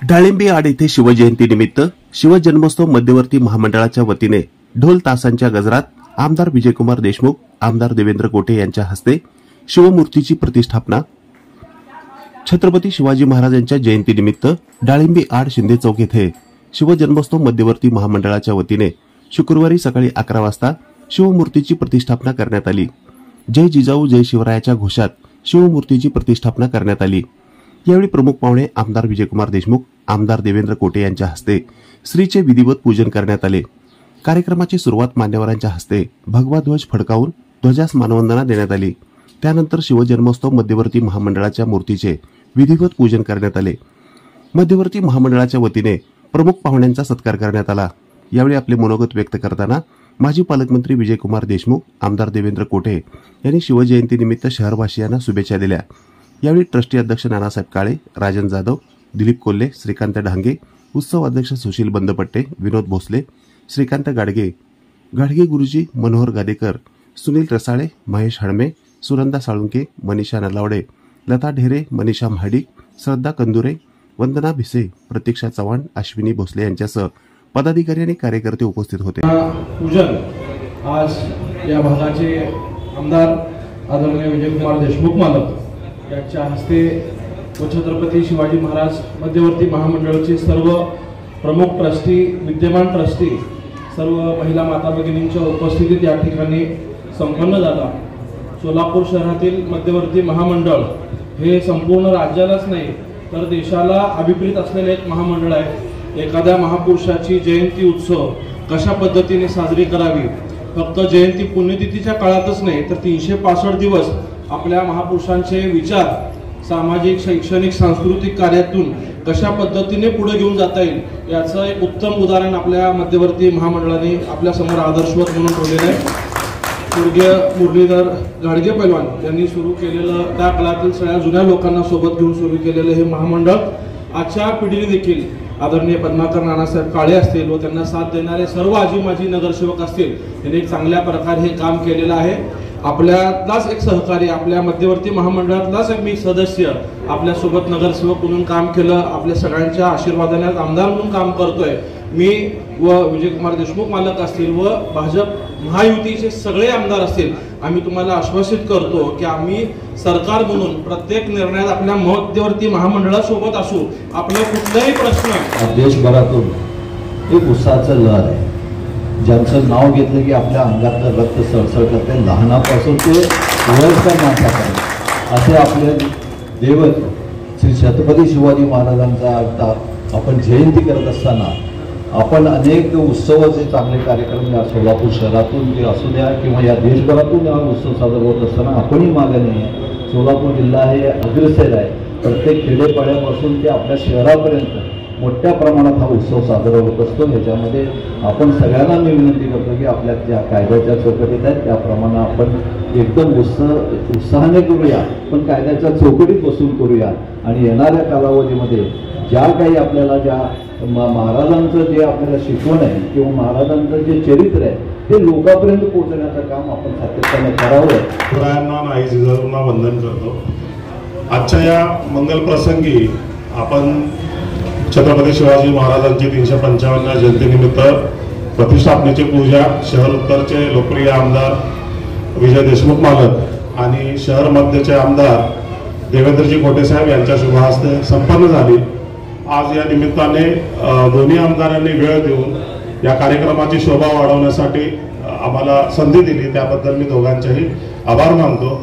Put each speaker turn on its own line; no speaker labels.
डाळिंबी आड येथे शिवजयंतीनिमित्त शिवजन्मोत्सव मध्यवर्ती महामंडळाच्या वतीने ढोल तासांच्या गजरात आमदार विजयकुमार देशमुख, आमदार देवेंद्र गोटे यांच्या हस्ते शिवमूर्तीची प्रतिष्ठापना। छत्रपती शिवाजी महाराजांच्या जयंतीनिमित्त डाळिंबी आड शिंदे चौक येथे शिवजन्मोत्सव मध्यवर्ती महामंडळाच्या वतीने शुक्रवारी सकाळी 11 वाजता शिवमूर्तीची प्रतिष्ठापना करण्यात आली। जय जिजाऊ जय शिवरायाच्या घोषात शिवमूर्तीची प्रतिष्ठापना करण्यात आली। यावेळी प्रमुख पाहुणे आमदार विजयकुमार देशमुख, आमदार देवेंद्र कोटे यांच्या हस्ते श्रीचे विधिवत पूजन करण्यात आले। कार्यक्रमाची सुरुवात मान्यवरांच्या हस्ते भगवा ध्वज फडकावून ध्वजास मानवंदना देण्यात आली। त्यानंतर शिवजन्मोत्सव मध्यवर्ती महामंडळाच्या मूर्तीचे विधिवत पूजन करण्यात आले। मध्यवर्ती महामंडळाच्या वतीने प्रमुख पाहुण्यांचा सत्कार करण्यात आला। यावेळी आपले मनोगत व्यक्त करताना माजी पालकमंत्री विजयकुमार देशमुख, आमदार देवेंद्र कोटे यांनी शिवजयंतीनिमित्त शहरवासियांना शुभेच्छा दिल्या। यावेळी ट्रस्टी अध्यक्ष नानासाहेब काळे, राजन जाधव, दिलीप कोल्हे, श्रीकांत डांगे, उत्सव अध्यक्ष सुशील बंदपट्टे, विनोद भोसले, श्रीकांत गाडगे, गाडगे गुरुजी, मनोहर गादेकर, सुनील रसाळे, महेश हडमे, सुनंदा साळुंके, मनीषा नलावडे, लता ढेरे, मनीषा महाडिक, श्रद्धा कंदुरे, वंदना भिसे, प्रतीक्षा चव्हाण, अश्विनी भोसले यांच्यासह पदाधिकारी आणि कार्यकर्ते उपस्थित होते।
पूजन आज या भागाचे आमदार आदरणीय विजयकुमार देशमुख मालक यांच्या हस्ते व छत्रपती शिवाजी महाराज मध्यवर्ती महामंडळाचे सर्व प्रमुख ट्रस्टी, विद्यमान ट्रस्टी, सर्व महिला माता भगिनींच्या उपस्थितीत या ठिकाणी संपन्न झाला। सोलापूर शहरातील मध्यवर्ती महामंडळ हे संपूर्ण राज्यालाच नाही तर देशाला अभिप्रेत असलेले एक महामंडळ आहे। एखाद्या महापुरुषाची जयंती उत्सव कशा पद्धतीने साजरी करावी, फक्त जयंती पुण्यतिथीच्या काळातच नाही तर 365 दिवस आपल्या महापुरुषांचे विचार सामाजिक, शैक्षणिक, सांस्कृतिक कार्यातून कशा पद्धतीने पुढे घेऊन जाता येईल याचं एक उत्तम उदाहरण आपल्या मध्यवर्ती महामंडळाने आपल्या समोर आदर्शवत म्हणून ठेवलेलं आहे। स्वर्गीय मुरलीधर गाडगे पैलवान यांनी सुरू केलेलं, त्या काळातील सगळ्या जुन्या लोकांना सोबत घेऊन सुरू केलेलं हे महामंडळ आजच्या पिढीने देखील आदरणीय पद्माकर नानासाहेब काळे असतील व त्यांना साथ देणारे सर्व आजी माजी नगरसेवक असतील यांनी एक चांगल्या प्रकारे हे काम केलेलं आहे। आपल्यालाच एक सहकारी, आपल्या मध्यवर्ती महामंडळातलाच एक मी सदस्य आपल्यासोबत नगरसेवक म्हणून काम केलं, आपल्या सगळ्यांच्या आशीर्वादाने आमदार म्हणून काम करतोय। मी व विजयकुमार देशमुख मालक असतील व भाजप महायुतीचे सगळे आमदार असतील, आम्ही तुम्हाला आश्वासित करतो की आम्ही सरकार म्हणून प्रत्येक निर्णयात आपल्या मध्यवर्ती महामंडळासोबत असू। आपला कुठलाही प्रश्न
देशभरातून एक उत्साहाचं लहर आहे, ज्यांचं नाव घेतलं की आपल्या अंगातलं रक्त सळसळ करते, लहानापासून ते वयस्कर माणसापर्यंत असे आपले दैवत श्री छत्रपती शिवाजी महाराजांचा आपण जयंती करत असताना आपण अनेक उत्सवाचे चांगले कार्यक्रम या सोलापूर शहरातून जे असू द्या किंवा या देशभरातून हा उत्सव साजरा होत असताना आपणही मागे नाही आहे। सोलापूर जिल्हा हे अग्रेसर आहे, प्रत्येक खेडेपाड्यापासून ते आपल्या शहरापर्यंत मोठ्या प्रमाणात हा उत्सव साजरा होत असतो। याच्यामध्ये आपण सगळ्यांना मी विनंती करतो की आपल्या ज्या कायद्याच्या चौकटीत आहेत त्याप्रमाणे आपण एकदम उत्साहाने करूया, पण कायद्याच्या चौकटीत बसून करूया आणि येणाऱ्या कालावधीमध्ये ज्या काही आपल्याला ज्या महाराजांचं जे आपल्याला शिकवण आहे किंवा महाराजांचं जे चरित्र आहे ते लोकांपर्यंत पोहोचण्याचं काम आपण सातत्याने करावं।
शिवरायांना नाही जिजाऊंना वंदन करतो। आजच्या या मंगल प्रसंगी आपण छत्रपती शिवाजी महाराजांची 355 जयंतीनिमित्त प्रतिष्ठापनेची पूजा शहर उत्तरचे लोकप्रिय आमदार विजय देशमुख मालक आणि शहर मध्यचे आमदार देवेंद्रजी कोटे साहेब यांच्या शुभ हस्ते संपन्न झाली। आज या निमित्ताने दोन्ही आमदारांनी वेळ देऊन या कार्यक्रमाची शोभा वाढवण्यासाठी आम्हाला संधी दिली, त्याबद्दल मी दोघांचेही आभार मानतो।